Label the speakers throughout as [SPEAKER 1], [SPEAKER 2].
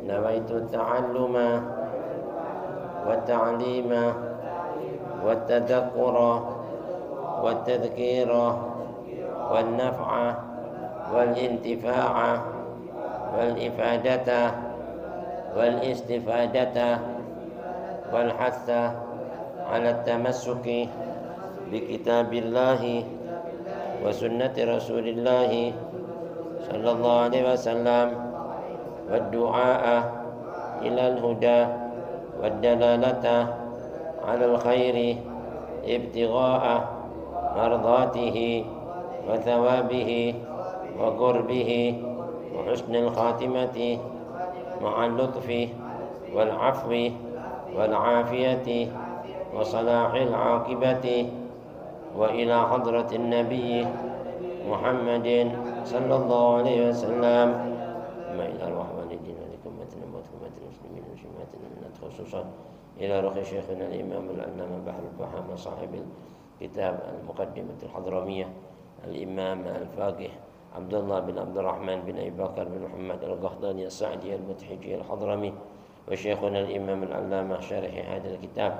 [SPEAKER 1] نويت التعلم والتعليم والتذكر والتذكير والنفع والانتفاع والإفادة والاستفادة والحث على التمسك بكتاب الله وسنة رسول الله صلى الله عليه وسلم والدعاء إلى الهدى والدلالة على الخير ابتغاء مرضاته وثوابه وقربه وحسن الخاتمة مع اللطف والعفو والعافية وصلاح العاقبة وإلى حضرة النبي محمد صلى الله عليه وسلم ما إلى أرواح والدينا لكمة أمواتكم المسلمين وشمات النت خصوصا إلى روح شيخنا الإمام العلامة بحر الفهامة صاحب الكتاب المقدمة الحضرمية الإمام الفقيه عبد الله بن عبد الرحمن بن أبي بكر بن محمد القحطاني السعدي المتحجي الحضرمي وشيخنا الإمام العلامة شارح هذا الكتاب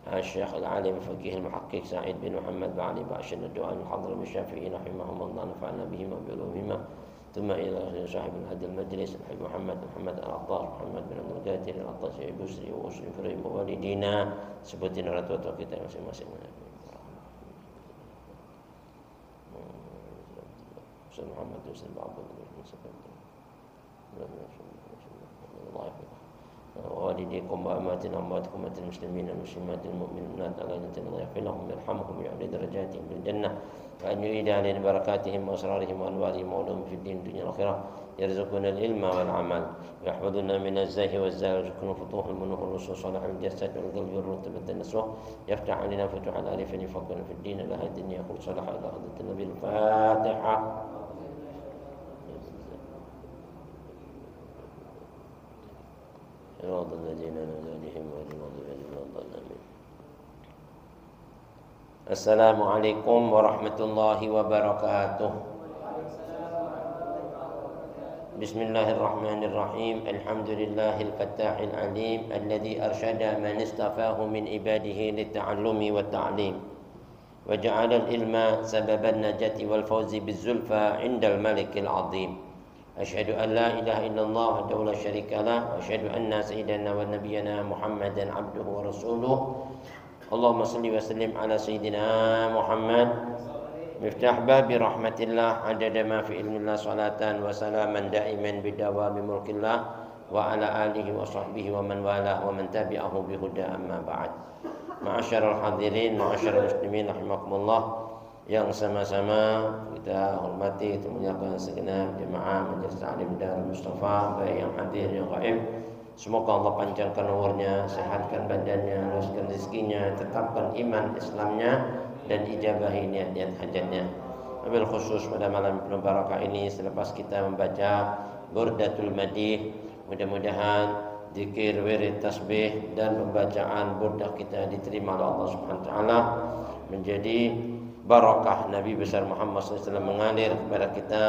[SPEAKER 1] الشيخ العالم الفقيه المحقق سعيد بن محمد بن علي باشن الدعاء الحضرمي الشافعي رحمهما الله نفعنا بهما بعلومهما ثم إلى صاحب هذا المجلس الحبيب محمد العطار محمد بن عبد القادر العطاشي بسري وأسري فريم والدينا sebutin orang tua kita masing-masing. محمد بن عبد الله ووالديكم وأماتنا وأمواتكم المسلمين والمسلمات المؤمنات الذين الله يغفر لهم ويرحمهم ويعلي درجاتهم في الجنة وأن يعيد علينا بركاتهم وأسرارهم وأنوارهم وعلومهم في الدين والدنيا والآخرة يرزقنا العلم والعمل ويحفظنا من الزاه والزال ويرزقنا فتوح المنوح والرسول صالح الجسد والقلب والرتبة النسوة يفتح علينا فتوح العارفين يفقهنا في الدين إلى الدنيا يقول صالح إلى حضرة النبي الفاتحة. صراط الذين أنعمت عليهم غير المغضوب عليهم ولا الضالين. السلام عليكم ورحمة الله وبركاته. بسم الله الرحمن الرحيم. الحمد لله الفتاح العليم الذي أرشد من اصطفاه من عباده للتعلم والتعليم وجعل العلم سبب النجاة والفوز بالزلفى عند الملك العظيم. أشهد أن لا إله إلا الله وحده لا شريك له وأشهد أن سيدنا ونبينا محمدا عبده ورسوله. اللهم صل وسلم على سيدنا محمد مفتاح باب رحمة الله عدد ما في علم الله صلاة وسلاما دائما بدوام ملك الله وعلى آله وصحبه ومن والاه ومن تبعه بهدى أما بعد. معاشر الحاضرين معاشر المسلمين رحمكم الله, yang sama-sama kita hormati, kita muliakan segenap jemaah Majelis Ta'lim Darul Mustafa, baik yang hadir yang gaib. Semoga Allah panjangkan umurnya, sehatkan badannya, luaskan rezekinya, tetapkan iman Islamnya dan ijabahi niat-niat hajatnya. Wabil khusus pada malam penuh barakah ini, selepas kita membaca Burdatul Madih, mudah-mudahan zikir, wirid, tasbih dan pembacaan burdah kita diterima oleh Allah Subhanahu wa taala, menjadi barakah Nabi besar Muhammad SAW mengalir kepada kita,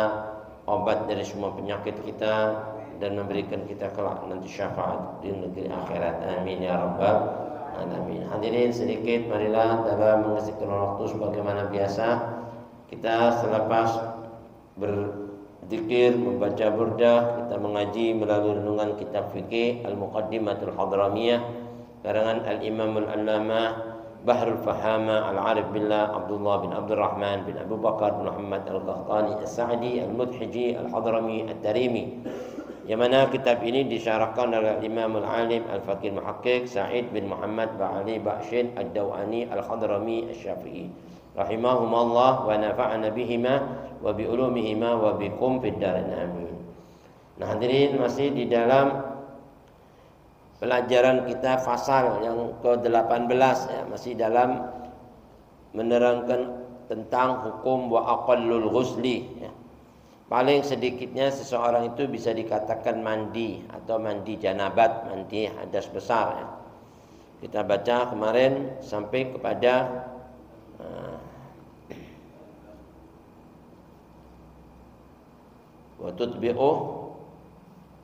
[SPEAKER 1] obat dari semua penyakit kita dan memberikan kita kelak nanti syafaat di negeri akhirat. Amin ya rabbal alamin. Hadirin sedikit, marilah dalam mengisikan waktu sebagaimana biasa kita selepas berzikir, membaca burdah, kita mengaji melalui renungan kitab fikih Al-Muqaddimatul Hadramiyah karangan Al-Imamul Allamah Bahrul Fahama Al-Arif Billah Abdullah bin Abdul Rahman bin Abu Bakar bin Muhammad Al-Qahtani As-Sa'di Al-Mudhiji Al-Hadrami At-Tarimi, yang mana kitab ini disyarahkan oleh Imam Al-Alim Al-Faqih Muhakkik Sa'id bin Muhammad Ba'ali Ba'shin Ad-Dawani Al-Hadrami Al-Syafi'i rahimahumallah wa nafa'ana bihima wa bi'ulumihima wa bikum fid darin amin. Nah hadirin, masih di dalam pelajaran kita fasal yang ke-18 ya, masih dalam menerangkan tentang hukum wa aqallul ghusli ya. Paling sedikitnya seseorang itu bisa dikatakan mandi atau mandi janabat, mandi hadas besar ya. Kita baca kemarin sampai kepada wa tutbi'u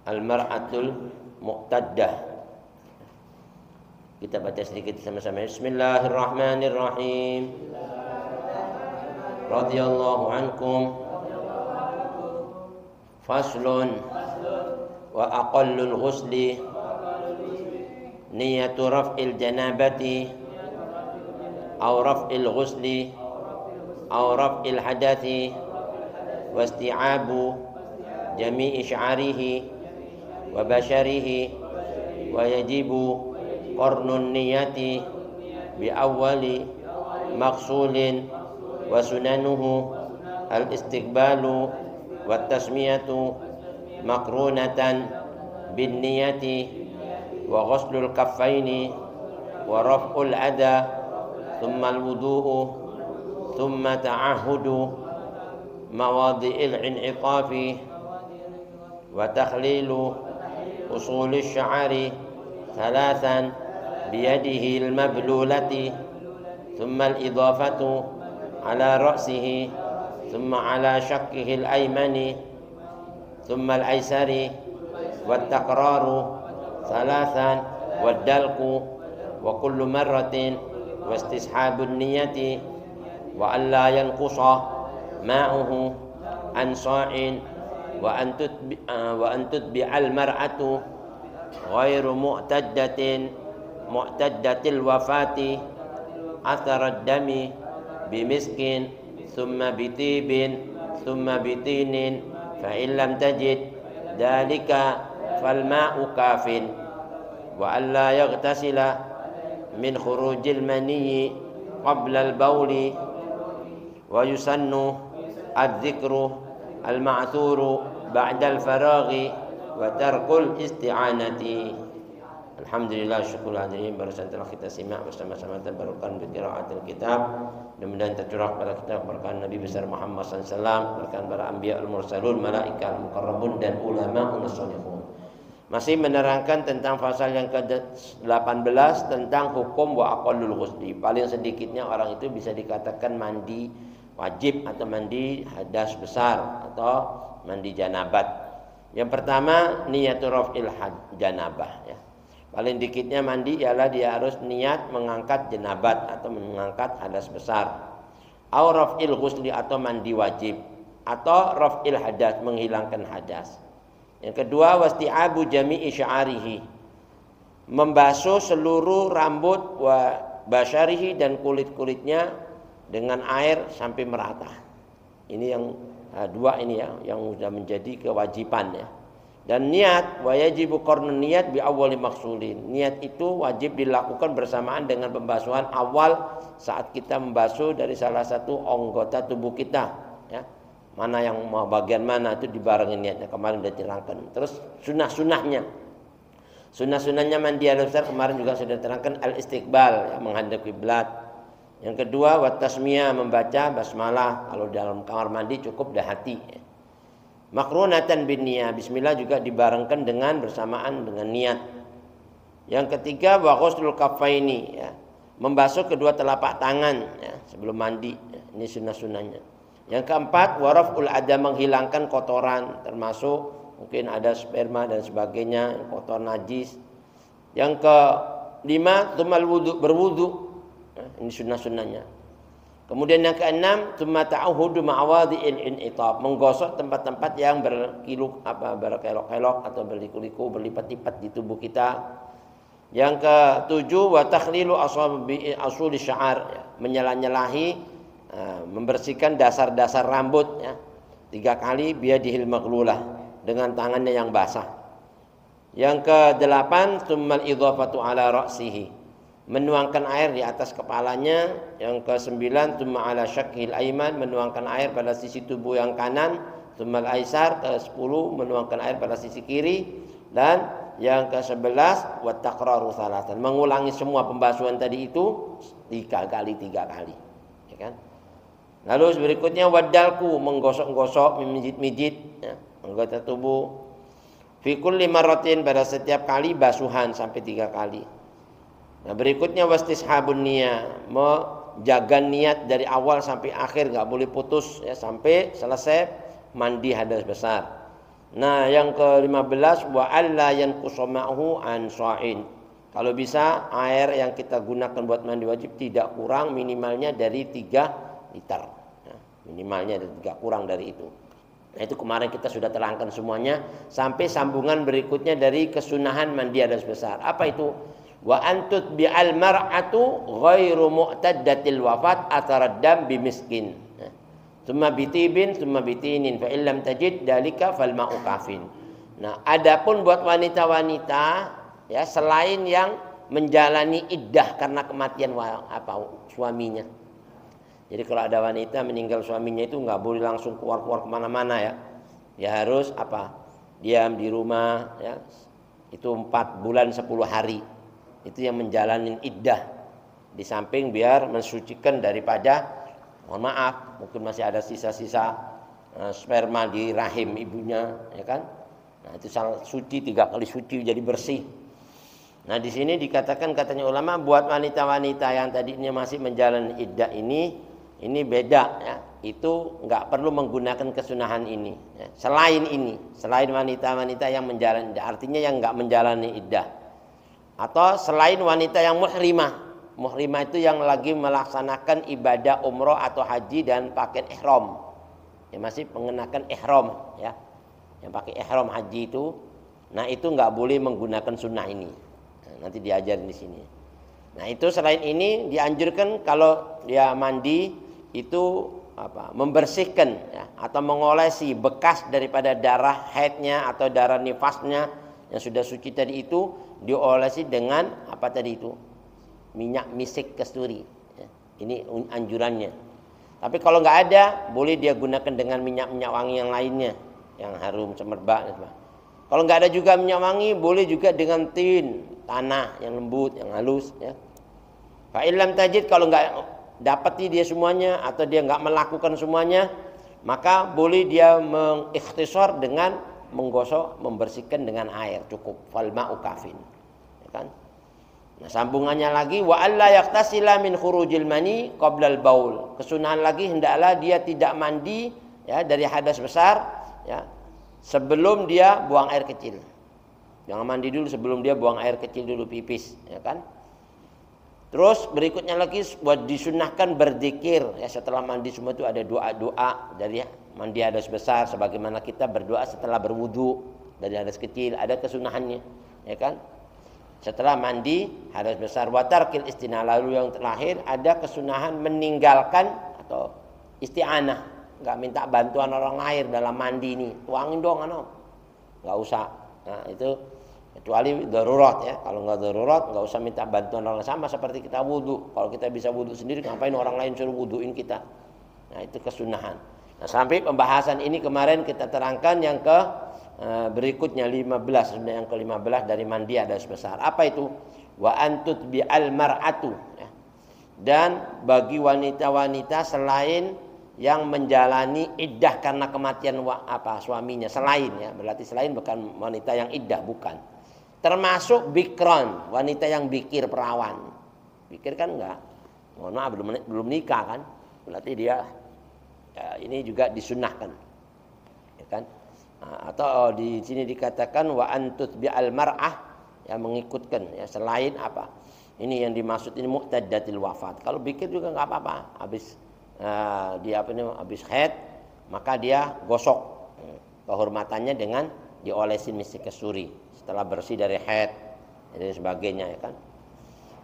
[SPEAKER 1] al-mar'atul mu'taddah. Kita baca sedikit sama-sama. Bismillahirrahmanirrahim. Radhiyallahu ankum. Faslun wa aqallul ghusli niyatu raf'il janabati aw raf'il ghusli aw raf'il hadathi wasti'abu jami'i sya'rihi wa basharihi wa yajibu qarnun niyati bi awwali maqsulin wa sunanuhu al istiqbalu wa tasmiyatu makrunatan bin niyati wa ghuslul kaffaini wa raf'ul adha thumma al wudu'u thumma ta'ahudu mawadi'il in'itafi wa takhlilu usul sya'ri thalathan biyadihi al mablulati thumma al idafatu ala ra'sihi thumma ala shakkihi al aymani thumma al aysari wa takraru thalathan wa dalku wa kullu marratin wa istishabun niyati wa an la yanqusa ma'uhu an sa'in wa an tutbi'al mar'atu ghairu mu'taddatil wafati athar ad-dami bimiskin thumma bitibin thumma bitinin fa in lam tajid dalika fal ma'u kafin wa an la yaghtasila min khurujil maniyyi qabla al-bawli wa yusannu adh-dhikru al-ma'thuru ba'da al-faraghi wa tarkul isti'anati. Alhamdulillah, syukur hadirin, barusan telah kita simak bersama-sama tabarukan bi qiraatil kitab. Mudah-mudahan tercurah pada kita berkah Nabi besar Muhammad SAW, berkah para anbiya al-mursalun, malaikat al-muqarrabun dan ulama as-salihun. Masih menerangkan tentang pasal yang ke-18 tentang hukum wa aqallul ghusli. Paling sedikitnya orang itu bisa dikatakan mandi wajib atau mandi hadas besar atau mandi janabat. Yang pertama niyatul raf'il janabah ya. Paling dikitnya mandi ialah dia harus niat mengangkat jenabat atau mengangkat hadas besar. Au raf'il ghusli atau mandi wajib, atau raf'il hadas menghilangkan hadas. Yang kedua wasti'abu jami'i sya'rihi, membasuh seluruh rambut wa basyarihi dan kulit-kulitnya dengan air sampai merata. Ini yang dua ini ya yang sudah menjadi kewajiban ya. Dan niat wa yajibu qarnun niyat bi awwali maqsulin. Niat itu wajib dilakukan bersamaan dengan pembasuhan awal saat kita membasuh dari salah satu anggota tubuh kita ya. Mana yang mau bagian mana itu dibarengin niatnya, kemarin sudah diterangkan. Terus sunnah-sunnahnya. Sunnah-sunnahnya mandi hadas besar kemarin juga sudah diterangkan, al-istiqbal ya, menghadap kiblat. Yang kedua wa tasmiyah, membaca basmalah. Kalau dalam kamar mandi cukup dah hati ya. Makrunatan bin niyah, bismillah juga dibarengkan dengan bersamaan dengan niat. Yang ketiga wa ghuslul kaffaini ya, membasuh kedua telapak tangan ya, sebelum mandi ya. Ini sunnah-sunnahnya. Yang keempat wa raf'ul adha, menghilangkan kotoran termasuk mungkin ada sperma dan sebagainya, kotor najis. Yang kelima tumal wudu, berwudu ya, ini sunnah-sunnahnya. Kemudian yang keenam tsumma ta'ahudu ma'awadhi'il in'itab, menggosok tempat-tempat yang berkelok-kelok atau berliku-liku, berlipat-lipat di tubuh kita. Yang ketujuh wa takhlilu asuli sya'ar ya, menyela-nyelahi, membersihkan dasar-dasar rambut ya, 3 kali biyadihil maghlulah, dengan tangannya yang basah. Yang kedelapan tsummal idhafatu ala ra'sihi, menuangkan air di atas kepalanya. Yang ke-9 tsumma ala syakkil aiman, menuangkan air pada sisi tubuh yang kanan. Tsummal aisar, ke-10 menuangkan air pada sisi kiri. Dan yang ke-11 wa takraru thalathan, mengulangi semua pembasuhan tadi itu 3 kali ya kan. Lalu berikutnya wadalku, menggosok-gosok, memijit-mijit ya, anggota tubuh. Fi kulli marratin, pada setiap kali basuhan sampai 3 kali. Nah berikutnya wastishabun niyah, menjaga niat dari awal sampai akhir, nggak boleh putus ya, sampai selesai mandi hadas besar. Nah, yang ke-15 wa alla yanqusamahu an sha'in. Kalau bisa air yang kita gunakan buat mandi wajib tidak kurang minimalnya dari 3 liter. Nah, minimalnya dari 3 kurang dari itu. Nah, itu kemarin kita sudah terangkan semuanya sampai sambungan berikutnya dari kesunahan mandi hadas besar. Apa itu? Wa antut bi'al mar'atu ghairu mu'taddatil wafat ataraddam bimiskin. Tsumma bitibin, tsumma bitinin fa illam tajid dalika fal ma'u kafin. Nah, adapun buat wanita-wanita ya selain yang menjalani iddah karena kematian suaminya. Jadi kalau ada wanita meninggal suaminya itu nggak boleh langsung keluar-keluar kemana-mana ya. Ya harus diam di rumah ya. Itu 4 bulan 10 hari. Itu yang menjalani iddah. Di samping biar mensucikan daripada, mohon maaf, mungkin masih ada sisa-sisa sperma di rahim ibunya, ya kan? Nah, itu suci 3 kali suci jadi bersih. Nah, di sini dikatakan katanya ulama buat wanita-wanita yang tadinya masih menjalani iddah ini beda ya. Itu nggak perlu menggunakan kesunahan ini. Ya. Selain wanita-wanita yang menjalani iddah, artinya yang nggak menjalani iddah. Atau selain wanita yang muhrimah. Muhrimah itu yang lagi melaksanakan ibadah umroh atau haji dan pakai ihram. Ya masih mengenakan ihram ya. Yang pakai ihram haji itu, nah itu nggak boleh menggunakan sunnah ini. Nah, nanti diajarin di sini. Nah, itu selain ini dianjurkan kalau dia mandi itu membersihkan ya, atau mengolesi bekas daripada darah haidnya atau darah nifasnya yang sudah suci tadi itu diolesi dengan apa tadi itu? Minyak misik kasturi. Ya. Ini anjurannya. Tapi kalau nggak ada, boleh dia gunakan dengan minyak-minyak wangi yang lainnya, yang harum, semerbak. Kalau nggak ada juga minyak wangi, boleh juga dengan tin, tanah yang lembut, yang halus. Ya. Fa illam tajid, kalau nggak dapati dia semuanya atau dia nggak melakukan semuanya, maka boleh dia mengikhtisar dengan menggosok, membersihkan dengan air cukup. Fal ma'u kafin. Ya kan? Nah, sambungannya lagi wa alla yaktasila min khurujil mani qablal baul. Kesunahan lagi hendaklah dia tidak mandi ya dari hadas besar ya sebelum dia buang air kecil. Jangan mandi dulu sebelum dia buang air kecil dulu pipis, ya kan? Terus berikutnya lagi buat disunahkan berzikir ya setelah mandi semua itu ada doa-doa dari mandi hadas besar sebagaimana kita berdoa setelah berwudu dari hadas kecil ada kesunahannya, ya kan? Setelah mandi hadas besar watarkil istinah, lalu yang terakhir ada kesunahan meninggalkan atau isti'anah, nggak minta bantuan orang lain dalam mandi ini, tuangin dong nggak usah. Nah itu kecuali darurat ya, kalau nggak darurat nggak usah minta bantuan orang lain, sama seperti kita wudu, kalau kita bisa wudu sendiri ngapain orang lain suruh wuduin kita. Nah itu kesunahan. Nah sampai pembahasan ini kemarin kita terangkan yang berikutnya 15, sudah yang ke-15 dari mandi hadas besar. Apa itu? Wa antut bi'al mar'atu ya. Dan bagi wanita-wanita selain yang menjalani iddah karena kematian suaminya, selain ya, berarti selain bukan wanita yang iddah, bukan. Termasuk bikron, wanita yang bikir perawan. Bikir kan enggak. Mohon maaf belum nikah kan? Berarti dia ya, ini juga disunahkan. Ya kan? Atau di sini dikatakan wa antut bi'al mar'ah yang mengikutkan ya selain apa ini yang dimaksud ini mu'taddatil wafat. Kalau bikir juga nggak apa-apa, habis dia habis haid maka dia gosok kehormatannya dengan diolesin misik kasturi setelah bersih dari haid dan sebagainya, ya kan.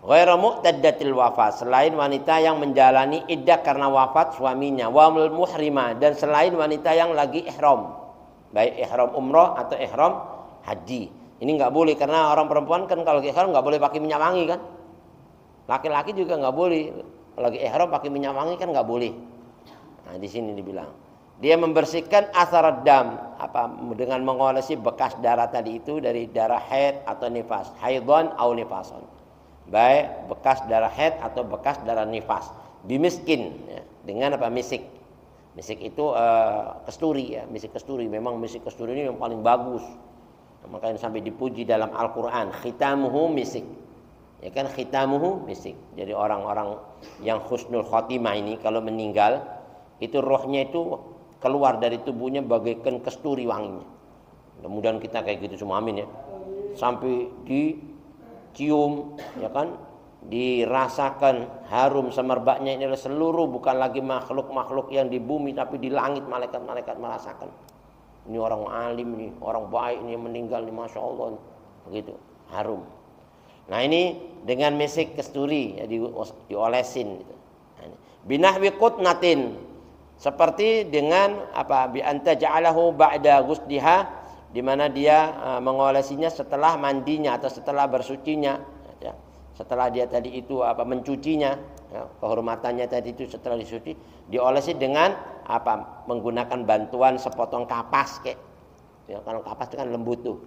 [SPEAKER 1] Ghairu mu'taddatil wafat, selain wanita yang menjalani iddah karena wafat suaminya, wa muhrimah, dan selain wanita yang lagi ihram, baik ihram umroh atau ihram haji. Ini nggak boleh karena orang perempuan kan kalau ihram nggak boleh pakai minyak wangi kan. Laki-laki juga nggak boleh lagi ihram pakai minyak wangi kan nggak boleh. Nah di sini dibilang dia membersihkan atharat dam dengan mengolesi bekas darah tadi itu dari darah haid atau nifas, haidon atau nifason. Baik bekas darah haid atau bekas darah nifas. Bimiskin ya, dengan misik. Misik itu kasturi ya, misik kasturi. Memang misik kasturi ini yang paling bagus. Nah, makanya sampai dipuji dalam Al-Qur'an, khitamuhu misik. Ya kan, khitamuhu misik. Jadi orang-orang yang husnul khotimah ini kalau meninggal itu rohnya itu keluar dari tubuhnya bagaikan kasturi wanginya. Mudah-mudahan kita kayak gitu semua, amin ya. Sampai dicium, ya kan, dirasakan harum semerbaknya ini adalah seluruh, bukan lagi makhluk-makhluk yang di bumi, tapi di langit malaikat-malaikat merasakan. Ini orang alim nih, orang baik ini meninggal nih, masya Allah, begitu harum. Nah ini dengan misik kasturi ya, diolesin gitu. Binahwi qutnatin, seperti dengan apa, bi anta ja'alahu ba'da ghusliha, di mana dia mengolesinya setelah mandinya atau setelah bersucinya ya. Setelah dia tadi itu apa, mencucinya ya, kehormatannya tadi itu setelah disuci diolesi dengan apa, menggunakan bantuan sepotong kapas kayak ya, kalau kapas itu kan lembut tuh.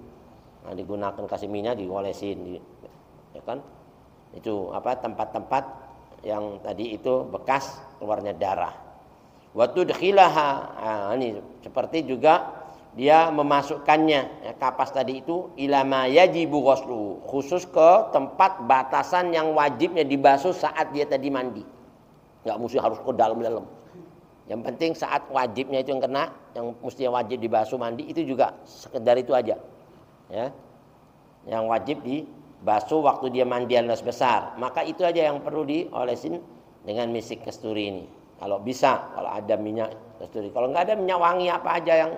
[SPEAKER 1] Nah, digunakan kasih minyak diolesin ya kan. Itu apa, tempat-tempat yang tadi itu bekas keluarnya darah. Waktu dekhilaha, ini seperti juga dia memasukkannya ya, kapas tadi itu ilama yajibu ghuslu, khusus ke tempat batasan yang wajibnya dibasuh saat dia tadi mandi. Enggak mesti harus ke dalam-dalam. Yang penting saat wajibnya itu yang kena, yang mesti wajib dibasuh mandi itu juga sekedar itu aja. Ya. Yang wajib dibasuh waktu dia mandian das besar, maka itu aja yang perlu diolesin dengan misik kasturi ini. Kalau bisa, kalau ada minyak kasturi. Kalau enggak ada minyak wangi apa aja yang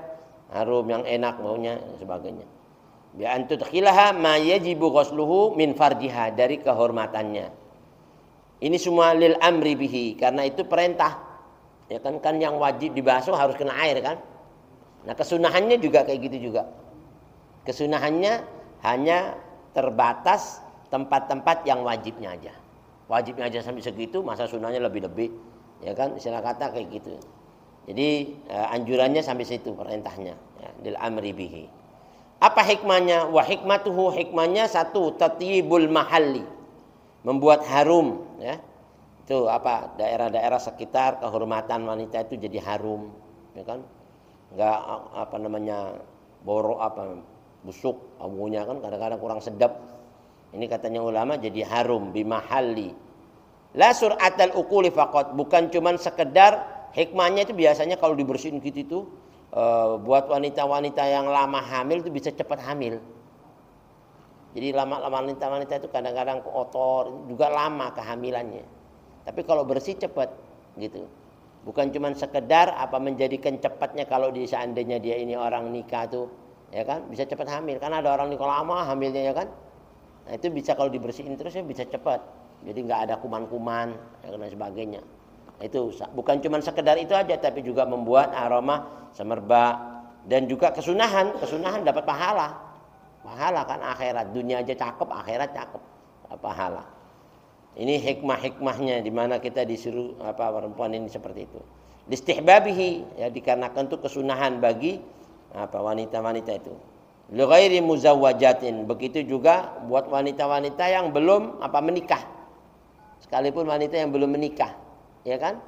[SPEAKER 1] harum, yang enak baunya dan sebagainya. Bi an tudkhilaha ma yajibu ghusluhu min farjiha, dari kehormatannya. Ini semua lil amri bihi, karena itu perintah. Ya kan yang wajib dibasuh harus kena air kan. Nah, kesunahannya juga kayak gitu juga. Kesunahannya hanya terbatas tempat-tempat yang wajibnya aja. Wajibnya aja sampai segitu, masa sunahnya lebih-lebih. Ya kan, istilah kata kayak gitu. Jadi anjurannya sampai situ perintahnya ya, lil amri bihi. Apa hikmahnya? Wa hikmatuhu, hikmahnya satu, tatyibul mahalli, membuat harum ya. Itu apa, daerah-daerah sekitar kehormatan wanita itu jadi harum ya kan. Enggak apa namanya, borok apa, busuk baunya kan kadang-kadang kurang sedap. Ini katanya ulama jadi harum bimahalli. La sur'atal uquli faqat, bukan cuman sekedar hikmahnya itu biasanya kalau dibersihin gitu itu buat wanita-wanita yang lama hamil itu bisa cepat hamil. Jadi lama-lama wanita-wanita itu kadang-kadang kotor, juga lama kehamilannya. Tapi kalau bersih cepat gitu. Bukan cuman sekedar apa menjadikan cepatnya kalau seandainya dia ini orang nikah tuh ya kan bisa cepat hamil. Karena ada orang nikah lama hamilnya ya kan. Nah itu bisa kalau dibersihin terus ya bisa cepat. Jadi nggak ada kuman-kuman dan sebagainya. Itu bukan cuma sekedar itu aja, tapi juga membuat aroma semerbak dan juga kesunahan dapat pahala kan akhirat, dunia aja cakep, akhirat cakep, pahala. Ini hikmah-hikmahnya di mana kita disuruh apa perempuan ini seperti itu. Listihbabihi, ya dikarenakan itu kesunahan bagi apa wanita-wanita itu. Li ghairi muzawwajatin, begitu juga buat wanita-wanita yang belum apa menikah. Sekalipun wanita yang belum menikah, ya kan?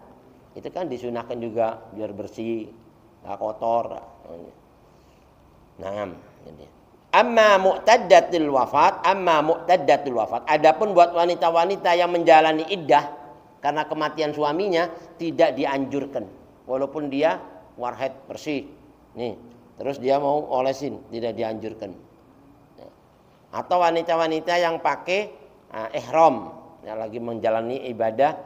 [SPEAKER 1] Itu kan disunahkan juga biar bersih, enggak kotor. Naam, jadi. Amma mu'taddatul wafat, adapun buat wanita-wanita yang menjalani iddah karena kematian suaminya tidak dianjurkan. Walaupun dia warhead bersih. Nih, terus dia mau olesin, tidak dianjurkan. Atau wanita-wanita yang pakai ihram, yang lagi menjalani ibadah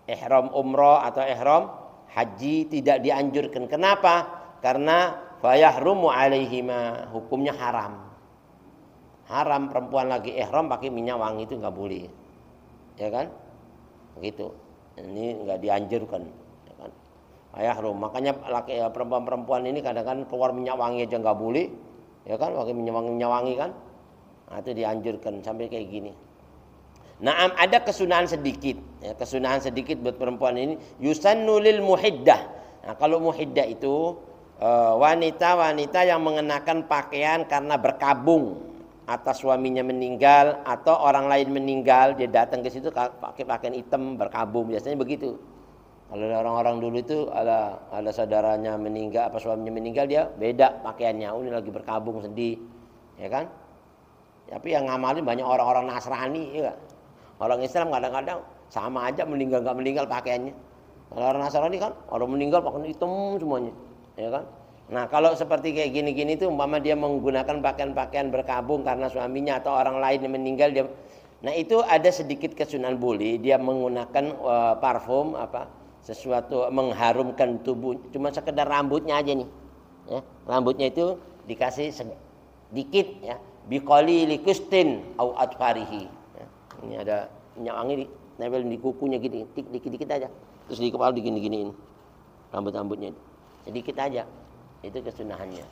[SPEAKER 1] ihram umroh atau ihram haji, tidak dianjurkan. Kenapa? Karena fayahrumu alaihima, hukumnya haram. Haram perempuan lagi ihram pakai minyak wangi itu enggak boleh. Ya kan? Begitu. Ini enggak dianjurkan, ya kan? Fayahrum. Makanya laki perempuan-perempuan ini kadang-kadang keluar minyak wangi aja enggak boleh. Ya kan? Pakai minyak wangi kan? Nah, itu dianjurkan sampai kayak gini. Nah, ada kesunahan sedikit, ya, kesunahan sedikit buat perempuan ini, yusannu lil muhiddah. Nah, kalau muhiddah itu wanita-wanita yang mengenakan pakaian karena berkabung atas suaminya meninggal atau orang lain meninggal, dia datang ke situ pakai pakaian hitam berkabung, biasanya begitu. Kalau orang-orang dulu itu ada saudaranya meninggal, apa suaminya meninggal, dia beda pakaiannya, ini lagi berkabung sedih, ya kan? Tapi yang ngamalin banyak orang-orang Nasrani, ya. Orang Islam kadang-kadang sama aja meninggal nggak meninggal pakaiannya. Kalau orang Nasrani kan orang meninggal pakaian hitam semuanya, ya kan? Nah, kalau seperti kayak gini-gini tuh umpama dia menggunakan pakaian-pakaian berkabung karena suaminya atau orang lain yang meninggal dia. Nah, itu ada sedikit kesunahan boleh dia menggunakan parfum sesuatu mengharumkan tubuh, cuma sekedar rambutnya aja nih. Ya, rambutnya itu dikasih sedikit ya, biqali likustin au atfarihi. Ya, ini ada minyak wangi nempel di kukunya gini, dikit-dikit aja. Terus di kepala digini-giniin. Rambut-rambutnya sedikit aja. Itu kesunahannya.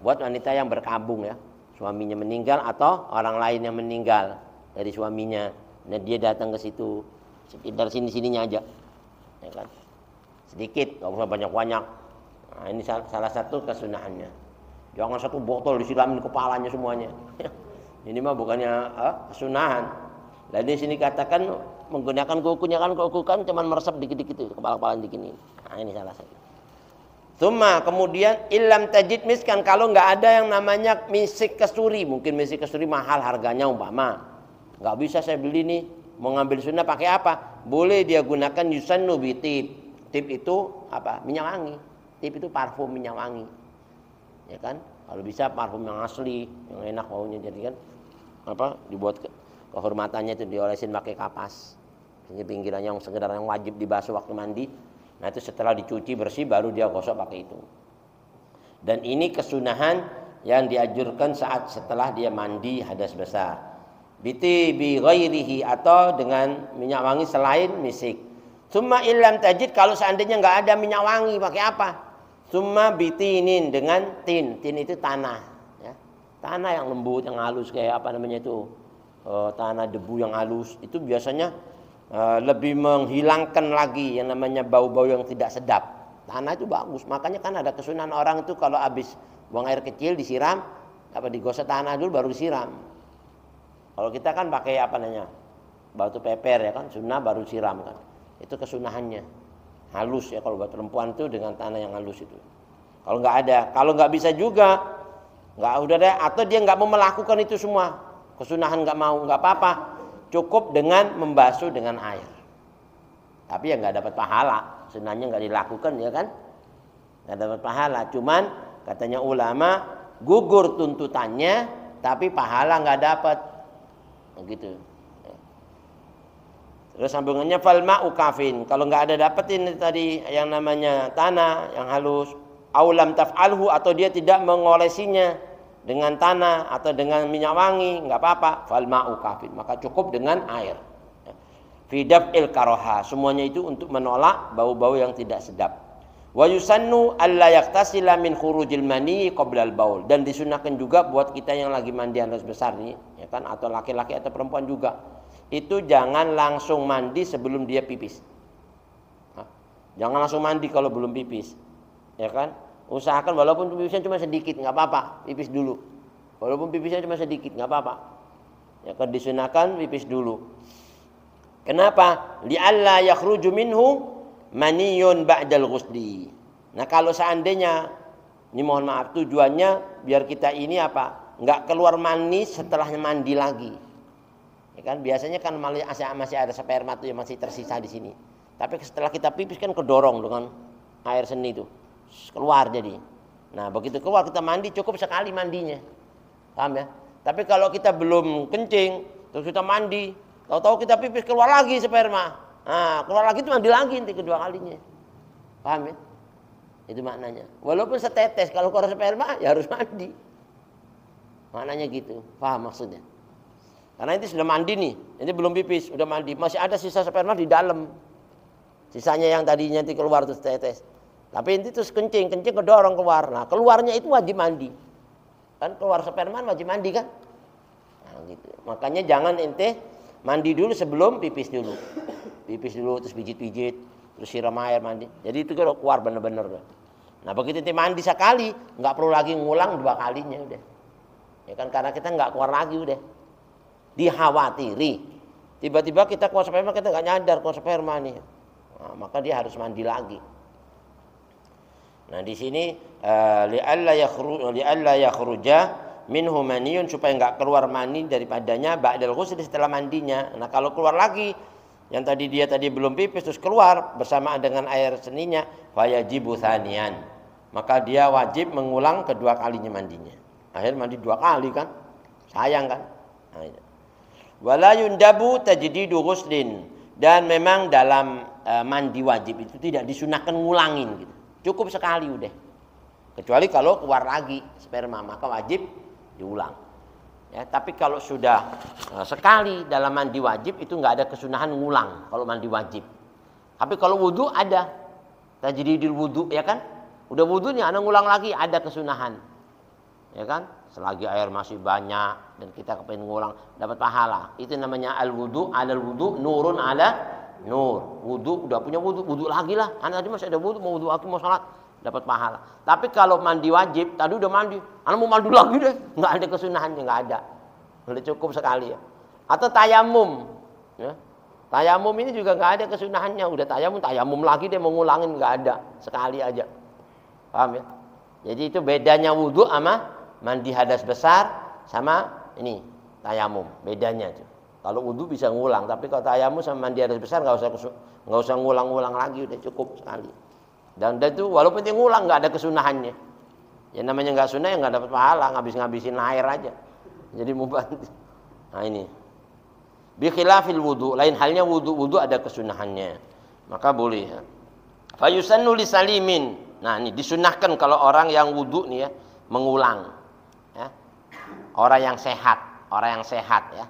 [SPEAKER 1] Buat wanita yang berkabung ya, suaminya meninggal atau orang lain yang meninggal dari suaminya, dan dia datang ke situ sekitar sini-sininya aja, ya kan? Sedikit, nggak usah banyak-banyak. Nah, ini salah satu kesunahannya. Jangan satu botol disiramin kepalanya semuanya. Ini mah bukannya kesunahan. Dan di sini katakan menggunakan kukunya kan, kuku kan cuma meresap dikit-dikit itu kepala-kepala dikini. Nah, ini salah satu. Cuma kemudian ilam tajid miskan, kalau nggak ada yang namanya misik kasturi, mungkin misik kasturi mahal harganya umpama, nggak bisa saya beli nih, mau ngambil sunnah pakai apa? Boleh dia gunakan yusannu bitib. Tib itu apa? Minyak wangi. Tib itu parfum minyak wangi, ya kan? Kalau bisa parfum yang asli, yang enak baunya, jadi kan dibuat kehormatannya itu diolesin pakai kapas, ini pinggirannya yang sekedar yang wajib dibasuh waktu mandi. Nah, itu setelah dicuci bersih baru dia gosok pakai itu. Dan ini kesunahan yang dianjurkan saat setelah dia mandi hadas besar. Biti bi ghairihi, atau dengan minyak wangi selain misik. Summa illam tajid, kalau seandainya nggak ada minyak wangi pakai apa? Summa bitinin, dengan tin. Tin itu tanah ya. Tanah yang lembut, yang halus, kayak apa namanya itu? Tanah debu yang halus. Itu biasanya lebih menghilangkan lagi yang namanya bau-bau yang tidak sedap. Tanah itu bagus, makanya kan ada kesunahan orang itu kalau habis buang air kecil disiram, digosok tanah dulu baru disiram. Kalau kita kan pakai batu peper ya kan, sunnah baru siram kan. Itu kesunahannya. Halus ya, kalau buat perempuan itu dengan tanah yang halus itu. Kalau nggak ada, kalau nggak bisa juga, nggak udah deh, atau dia nggak mau melakukan itu semua, kesunahan nggak mau, nggak apa-apa. Cukup dengan membasuh dengan air. Tapi ya nggak dapat pahala. Sunnahnya nggak dilakukan ya kan, nggak dapat pahala. Cuman katanya ulama gugur tuntutannya, tapi pahala nggak dapat. Begitu. Terus sambungannya falma'u kafin. Kalau nggak ada dapetin tadi yang namanya tanah yang halus, aulam taf'alhu, atau dia tidak mengolesinya dengan tanah atau dengan minyak wangi, nggak apa-apa. Falma'u kafin, maka cukup dengan air. Fidaf'il karoha, semuanya itu untuk menolak bau-bau yang tidak sedap. Wa yusannu alla yaktasila min khurujil mani qoblal baul, dan disunahkan juga buat kita yang lagi mandi hadas besar nih, ya kan, atau laki-laki atau perempuan juga. Itu jangan langsung mandi sebelum dia pipis. Jangan langsung mandi kalau belum pipis, ya kan? Usahakan walaupun pipisnya cuma sedikit, nggak apa-apa, pipis dulu. Walaupun pipisnya cuma sedikit, nggak apa-apa. Ya kan, disunahkan pipis dulu. Kenapa? Li'alla yakhruju minhu maniyun ba'dal ghusli. Nah, kalau seandainya, ini mohon maaf, tujuannya biar kita ini nggak keluar mani setelahnya mandi lagi. Ya kan, biasanya kan masih ada sperma tuh yang masih tersisa di sini. Tapi setelah kita pipis kan kedorong dengan air seni itu, keluar jadi. Nah, begitu keluar kita mandi, cukup sekali mandinya, paham ya? Tapi kalau kita belum kencing terus kita mandi, tahu-tahu kita pipis keluar lagi sperma, nah keluar lagi itu mandi lagi nanti kedua kalinya, paham ya? Itu maknanya. Walaupun setetes, kalau keluar sperma ya harus mandi, maknanya gitu, paham maksudnya? Karena ini sudah mandi nih, ini belum pipis, udah mandi, masih ada sisa sperma di dalam. Sisanya yang tadinya nanti keluar terus tetes. Tapi ini terus kencing kedorong keluar. Nah, keluarnya itu wajib mandi. Kan keluar sperma wajib mandi kan? Nah, gitu. Makanya jangan ente mandi dulu sebelum pipis dulu. Pipis dulu terus pijit-pijit, terus siram air mandi. Jadi itu kalau keluar bener-bener. Nah, begitu ente mandi sekali, nggak perlu lagi ngulang 2 kalinya udah. Ya kan, karena kita nggak keluar lagi udah. Dikhawatiri tiba-tiba kita keluar sperma, kita nggak nyadar keluar sperma nih, nah, maka dia harus mandi lagi. Nah, di sini li'alla yakhruja minhu maniyun, supaya nggak keluar mani daripadanya ba'dal ghusl, setelah mandinya. Nah, kalau keluar lagi yang tadi belum pipis terus keluar bersamaan dengan air seninya, fayajibu tsaniyan, maka dia wajib mengulang kedua kalinya mandinya. Akhirnya mandi 2 kali kan, sayang kan. Wala yundabu tajdidu ghuslin, dan memang dalam mandi wajib itu tidak disunahkan ngulangin gitu. Cukup sekali udah. Kecuali kalau keluar lagi sperma maka wajib diulang. Ya, tapi kalau sudah sekali dalam mandi wajib itu nggak ada kesunahan ngulang kalau mandi wajib. Tapi kalau wudu ada tajdidul wudu, ya kan? Udah wudunya ana ngulang lagi ada kesunahan. Ya kan? Selagi air masih banyak dan kita kepengen ngulang dapat pahala. Itu namanya al-wudu, alal wudu, nurun ala nur. Wudu udah punya wudu lagi lah. Ana tadi masih ada wudu, mau wudu lagi mau salat, dapat pahala. Tapi kalau mandi wajib, tadi udah mandi, ana mau mandi lagi deh, enggak ada kesunahannya, enggak ada. Udah cukup sekali ya. Atau tayamum, ya. Tayamum ini juga enggak ada kesunahannya, udah tayamum lagi deh mau ngulangin, enggak ada, sekali aja. Paham ya? Jadi itu bedanya wudu sama mandi hadas besar sama ini tayamum, bedanya tuh. Kalau wudu bisa ngulang, tapi kalau tayamum sama mandi hadas besar nggak usah ngulang-ngulang lagi, udah cukup sekali. Dan itu walaupun dia ngulang nggak ada kesunahannya. Ya namanya nggak sunah ya nggak dapat pahala, ngabisin air aja. Jadi mubah. Nah ini. Bi khilafil wudu, lain halnya wudu ada kesunahannya. Maka boleh. Fa yusannu lisalimin. Nah, ini disunahkan kalau orang yang wudu nih ya mengulang. Ya. Orang yang sehat ya.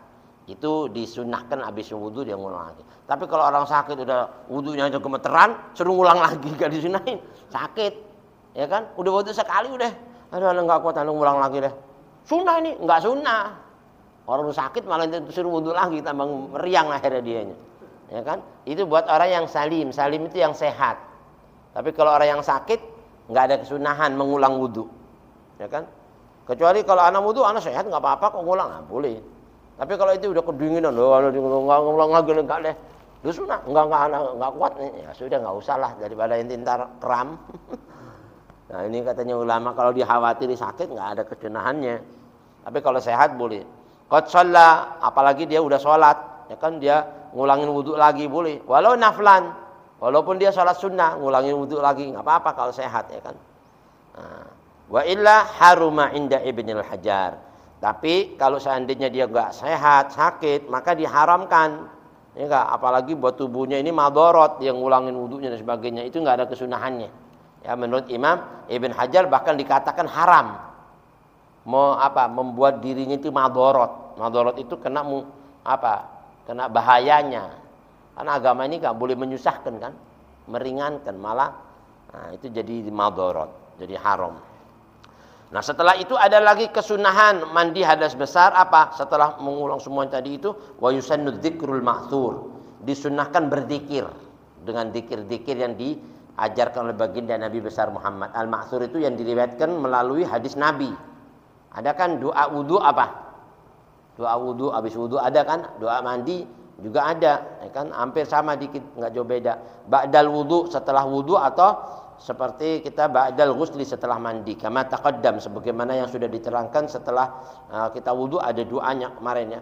[SPEAKER 1] Itu disunahkan habis wudu dia ngulang lagi. Tapi kalau orang sakit udah wudunya aja gemeteran, suruh ngulang lagi gak disunahin. Sakit. Ya kan? Udah wudu sekali udah. Aduh, enggak kuat ngulang lagi deh. Sunnah ini, enggak sunnah. Orang sakit malah suruh wudu lagi tambah meriang akhirnya dianya. Ya kan? Itu buat orang yang salim. Salim itu yang sehat. Tapi kalau orang yang sakit enggak ada kesunahan mengulang wudu. Ya kan? Kecuali kalau anak wudu, anak sehat enggak apa-apa kok ngulang, nah, boleh. Tapi kalau itu udah kedinginan, ngulang lagi enggak deh. Lu sunah, enggak kuat nih. Ya sudah enggak usah lah daripada ente ntar kram. Nah, ini katanya ulama kalau dikhawatiri sakit enggak ada kesunahannya. Tapi kalau sehat boleh. Qad shalla, apalagi dia udah sholat, ya kan dia ngulangin wudu lagi boleh. Walau naflan, walaupun dia sholat sunnah, ngulangin wudu lagi enggak apa-apa kalau sehat, ya kan. Nah, wa illa haruma inda Ibnul Hajar. Tapi kalau seandainya dia enggak sehat, sakit, maka diharamkan. Ya enggak, apalagi buat tubuhnya ini madorot, yang ngulangin wudunya dan sebagainya, itu enggak ada kesunahannya. Ya, menurut Imam Ibn Hajar bahkan dikatakan haram. Membuat dirinya itu madorot. Madorot itu kena bahayanya. Karena agama ini enggak boleh menyusahkan kan, meringankan, malah nah, itu jadi madorot, jadi haram. Nah setelah itu ada lagi kesunahan mandi hadas besar apa? Setelah mengulang semua tadi itu, wa yusannu dzikrul ma'thur, disunahkan berzikir dengan zikir-zikir yang diajarkan oleh baginda Nabi besar Muhammad. Al-ma'thur itu yang diriwayatkan melalui hadis Nabi. Ada kan doa wudu apa? Doa wudu habis wudu ada kan? Doa mandi juga ada, ya kan? Hampir sama dikit, enggak jauh beda. Ba'dal wudu, setelah wudu, atau seperti kita ba'dal ghusli, setelah mandi. Kama taqaddam, sebagaimana yang sudah diterangkan setelah kita wudu ada doanya kemarin ya.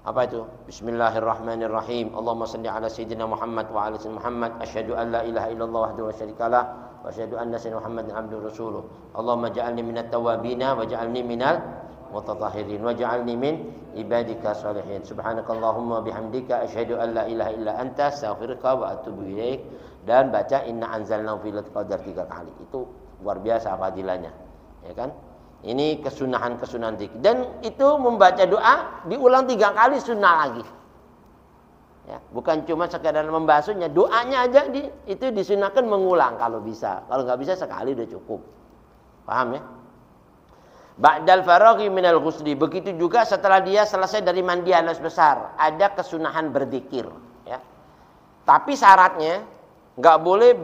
[SPEAKER 1] Apa itu? Bismillahirrahmanirrahim. Allahumma shalli ala sayyidina Muhammad wa ala sayyidina Muhammad. Asyhadu an la ilaha illallah wahdahu la syarikalah wa asyhadu anna sayyidina Muhammadan abduhu rasuluh. Allahumma ja'alni minat tawwabina wa ja'alni minal mutatahhirin wa ja'alni min ibadika sholihin. Subhanakallahumma bihamdika asyhadu an la ilaha illa anta astaghfiruka wa atubu ilaik. Dan baca inna anzalnahu fi lailatul qadar 3 kali. Itu luar biasa fadilahnya. Ya kan? Ini kesunahan-kesunahan zikir. Dan itu membaca doa diulang 3 kali sunnah lagi. Ya, bukan cuma sekadar membasuhnya, doanya aja itu disunahkan mengulang kalau bisa. Kalau nggak bisa sekali udah cukup. Paham ya? Ba'dal faraghi minal ghusli, begitu juga setelah dia selesai dari mandi hadas besar, ada kesunahan berzikir, ya. Tapi syaratnya nggak boleh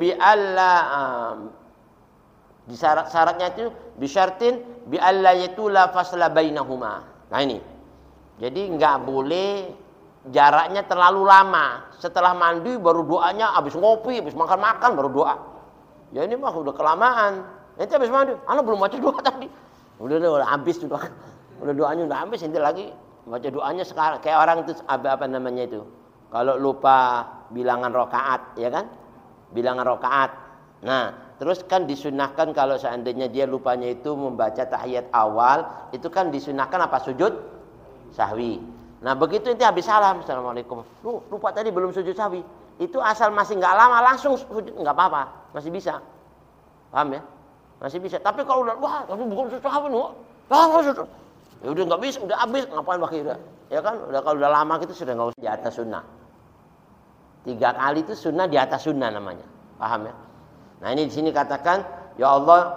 [SPEAKER 1] syaratnya itu bisyartin bi alla yatula fasla bainahuma. Nah ini. Jadi nggak boleh jaraknya terlalu lama. Setelah mandi baru doanya, habis ngopi, habis makan-makan baru doa. Ya ini mah udah kelamaan. Nanti habis mandi, ana belum baca doa tadi. Udah habis doa. Udah doanya udah habis, nanti lagi baca doanya sekarang. Kayak orang itu apa namanya itu? Kalau lupa bilangan rakaat, ya kan? Bilangan rakaat. Nah, terus kan disunahkan kalau seandainya dia lupanya itu membaca tahiyat awal, itu kan disunahkan apa? Sujud sahwi. Nah begitu nanti habis salam, assalamualaikum, lupa tadi belum sujud sahwi, itu asal masih nggak lama langsung sujud nggak apa-apa, masih bisa, paham ya? Masih bisa. Tapi kalau udah wah, tapi bukan sujud sahwi nih, ya udah nggak bisa, udah habis, ngapain pakai udah, ya kan? Udah kalau udah lama gitu sudah nggak usah, di atas sunnah. 3 kali itu sunnah, di atas sunnah namanya, paham ya? Nah ini di sini katakan, ya Allah,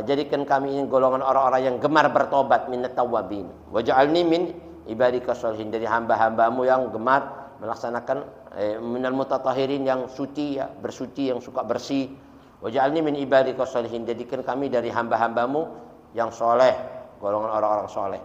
[SPEAKER 1] jadikan kami ini golongan orang-orang yang gemar bertobat, minat tawabin, waj'alni min ibadika sholihin, dari hamba-hambamu yang gemar melaksanakan minal mutatahhirin, yang suci ya, bersuci, yang suka bersih. Waj'alni min ibadika sholihin, jadikan kami dari hamba-hambamu yang soleh, golongan orang-orang soleh.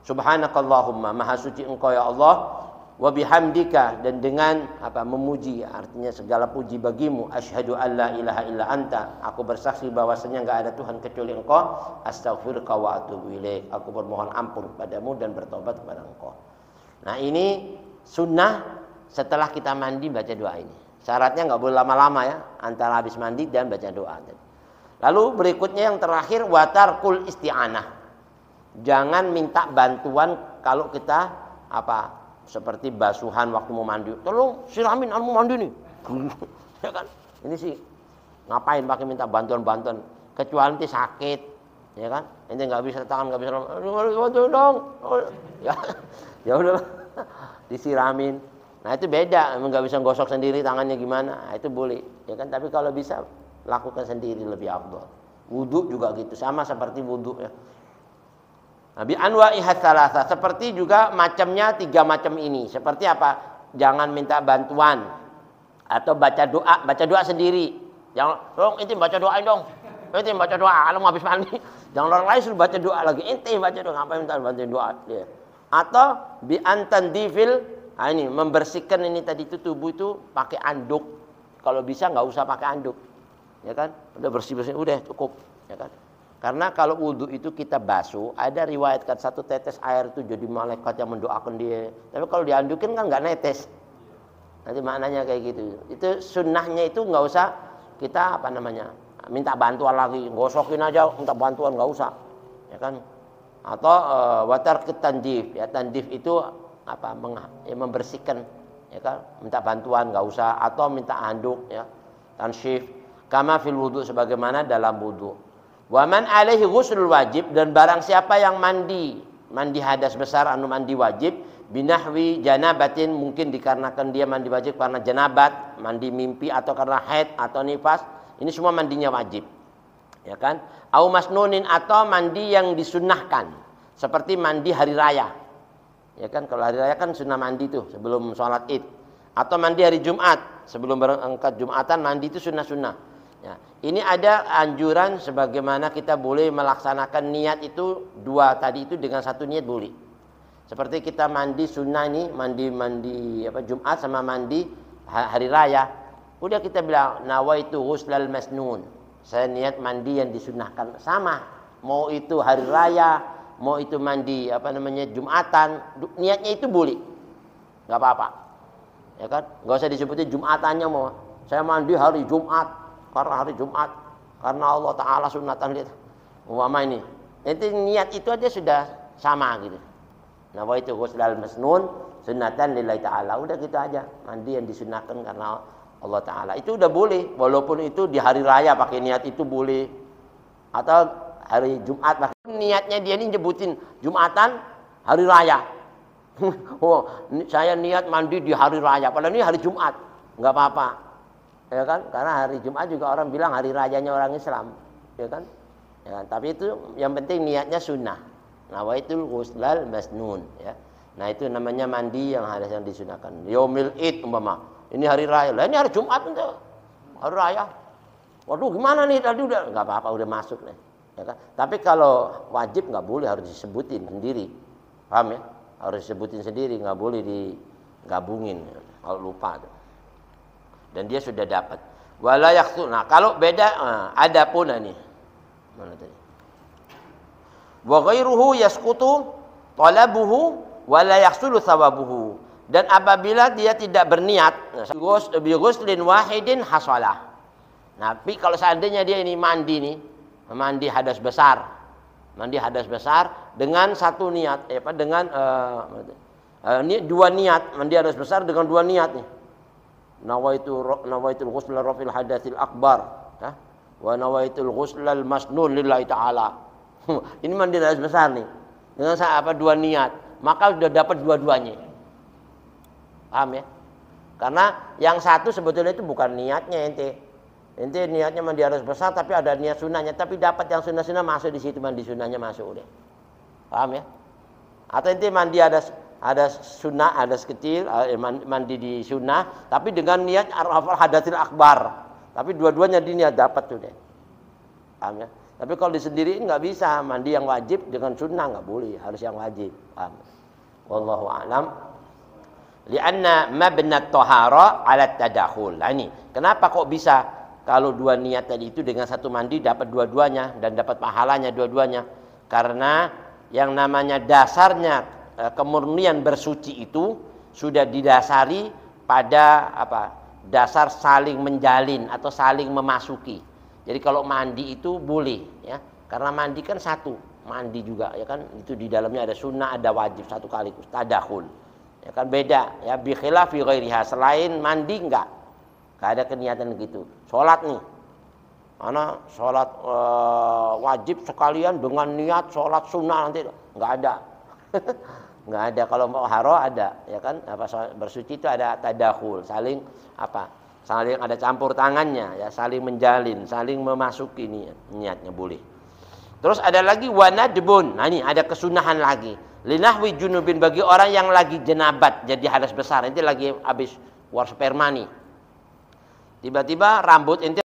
[SPEAKER 1] Subhanakallahumma, maha suci engkau ya Allah, wa bihamdika, dan dengan memuji, artinya segala puji bagimu. Asyhadu an la ilaha illa anta, aku bersaksi bahwasanya enggak ada Tuhan kecuali engkau. Astaghfiruka wa atubu ilaik, aku bermohon ampun kepadamu dan bertobat kepada engkau. Nah ini sunnah setelah kita mandi baca doa ini. Syaratnya enggak boleh lama-lama ya, antara habis mandi dan baca doa. Lalu berikutnya yang terakhir, watarkul isti'anah, jangan minta bantuan kalau kita seperti basuhan waktu mau mandi, tolong siramin mau mandi nih. Ya kan? Ini sih ngapain pakai minta bantuan-bantuan, kecuali nanti sakit, ya kan? Ini nggak bisa tangan, nggak bisa, bantu dong. Ya udah disiramin. Nah itu beda, nggak bisa gosok sendiri tangannya gimana, nah, itu boleh, ya kan? Tapi kalau bisa lakukan sendiri lebih afdal. Wudu juga gitu, sama seperti wudu ya. Nabi anwa'iha tsalatsa, seperti juga macamnya 3 macam ini. Seperti apa? Jangan minta bantuan atau baca doa sendiri. Jangan, "Tolong ente baca doain dong." Ente baca doa, kalau habis mandi. Jangan orang lain suruh baca doa lagi. Ente baca doa, ngapain minta bantuin doa dia. Atau bi antandifil, ini membersihkan ini tadi itu tubuh itu pakai anduk. Kalau bisa enggak usah pakai anduk. Ya kan? Udah bersih-bersih udah cukup, ya kan? Karena kalau wudhu itu kita basuh, ada riwayatkan 1 tetes air itu jadi malaikat yang mendoakan dia. Tapi kalau diandukin kan nggak netes. Nanti maknanya kayak gitu. Itu sunnahnya itu nggak usah kita minta bantuan lagi, gosokin aja minta bantuan nggak usah, ya kan? Atau watar ketandif, ya tandif itu membersihkan, ya kan? Minta bantuan nggak usah, atau minta anduk, ya tanshif. Kama fil wudhu, sebagaimana dalam wudhu. Waman alaihi ghuslul wajib, dan barang siapa yang mandi hadas besar mandi wajib, binahwi janabatin, mungkin dikarenakan dia mandi wajib karena janabat, mandi mimpi, atau karena haid atau nifas, ini semua mandinya wajib, ya kan? Au masnunin, atau mandi yang disunnahkan, seperti mandi hari raya, ya kan? Kalau hari raya kan sunnah mandi tuh sebelum sholat id, atau mandi hari Jumat sebelum berangkat Jumatan, mandi itu sunnah-sunnah. Ya, ini ada anjuran sebagaimana kita boleh melaksanakan niat itu 2 tadi itu dengan 1 niat boleh. Seperti kita mandi sunnah ini, mandi Jumat sama mandi hari raya. Udah kita bilang nawaitu ghuslal masnun. Saya niat mandi yang disunnahkan, sama. Mau itu hari raya, mau itu mandi Jumatan, niatnya itu boleh. Enggak apa-apa. Ya kan? Enggak usah disebutin Jumatannya mau. Saya mandi hari Jumat. Karena hari Jumat, karena Allah Ta'ala sunatan lihat. Umpama ini, nanti niat itu aja sudah sama gitu. Nah, wa itu ghuslal masnun sunatan lillahi ta'ala. Udah gitu aja, mandi yang disunahkan karena Allah Ta'ala. Itu udah boleh, walaupun itu di hari raya pakai niat itu boleh. Atau hari Jumat pakai niatnya dia ini nyebutin Jumatan hari raya. Oh, saya niat mandi di hari raya, padahal ini hari Jumat. Enggak apa-apa. Ya kan? Karena hari Jumat juga orang bilang hari rayanya orang Islam, ya kan? Ya kan? Tapi itu yang penting niatnya sunnah. Nawaitul ghuslal masnun, ya. Nah, itu namanya mandi yang harus yang disunahkan. Yaumil Id umpama. Ini hari raya. Lah ini hari Jumat itu. Hari raya. Waduh, gimana nih tadi udah enggak apa-apa udah masuk nih. Ya kan? Tapi kalau wajib enggak boleh, harus disebutin sendiri. Paham ya? Harus disebutin sendiri, enggak boleh digabungin kalau lupa tuh. Dan dia sudah dapat. Wala yakhsu. Nah, kalau beda ada pun ini. Mana tadi? Wa ghairuhu yasqutu talabuhu wala yahsulu thawabuhu. Dan apabila dia tidak berniat bi ghuslin wahidin hasalah. Tapi kalau seandainya dia ini mandi hadas besar, dengan satu niat, dengan dua niat, mandi hadas besar dengan dua niat nih. Nawaitul ghusl rafil hadatsil akbar, wa nawaitul ghusl al masnun lillahi ta'ala. Ini mandi hadas besar nih. Dengan dua niat, maka sudah dapat dua-duanya. Paham ya? Karena yang satu sebetulnya itu bukan niatnya ente niatnya mandi hadas besar tapi ada niat sunnahnya, tapi dapat yang sunnah masuk di situ, mandi sunnahnya masuk udah. Paham ya? Atau ente mandi hadas sunnah, hadas kecil, mandi di sunnah, tapi dengan niat rafal hadatsil akbar. Tapi dua-duanya di niat dapat tuh deh. Paham ya? Tapi kalau disendiriin nggak bisa, mandi yang wajib dengan sunnah nggak boleh, harus yang wajib. Paham? Wallahu a'lam. Lianna mabna at-tahara 'ala at-tadakhul. Nah ini, kenapa kok bisa kalau dua niat tadi itu dengan satu mandi dapat dua-duanya dan dapat pahalanya dua-duanya? Karena yang namanya dasarnya kemurnian bersuci itu sudah didasari pada dasar saling menjalin atau saling memasuki. Jadi kalau mandi itu boleh ya, karena mandi kan satu, mandi juga ya kan, itu di dalamnya ada sunnah, ada wajib satu kaligus, tadakhul. Ya kan beda ya, bi khilafi ghairiha, selain mandi enggak ada keniatan gitu. Salat nih. Mana salat wajib sekalian dengan niat salat sunnah nanti enggak ada. Enggak ada. Kalau mau haro ada, ya kan? Bersuci itu ada tadakhul, saling ada campur tangannya ya, saling menjalin, saling memasuki niatnya boleh. Terus ada lagi wanadbun. Nah ini ada kesunahan lagi. Linahwi junubin, bagi orang yang lagi jenabat jadi hadas besar, ente lagi habis keluar sperma nih. Tiba-tiba rambut ente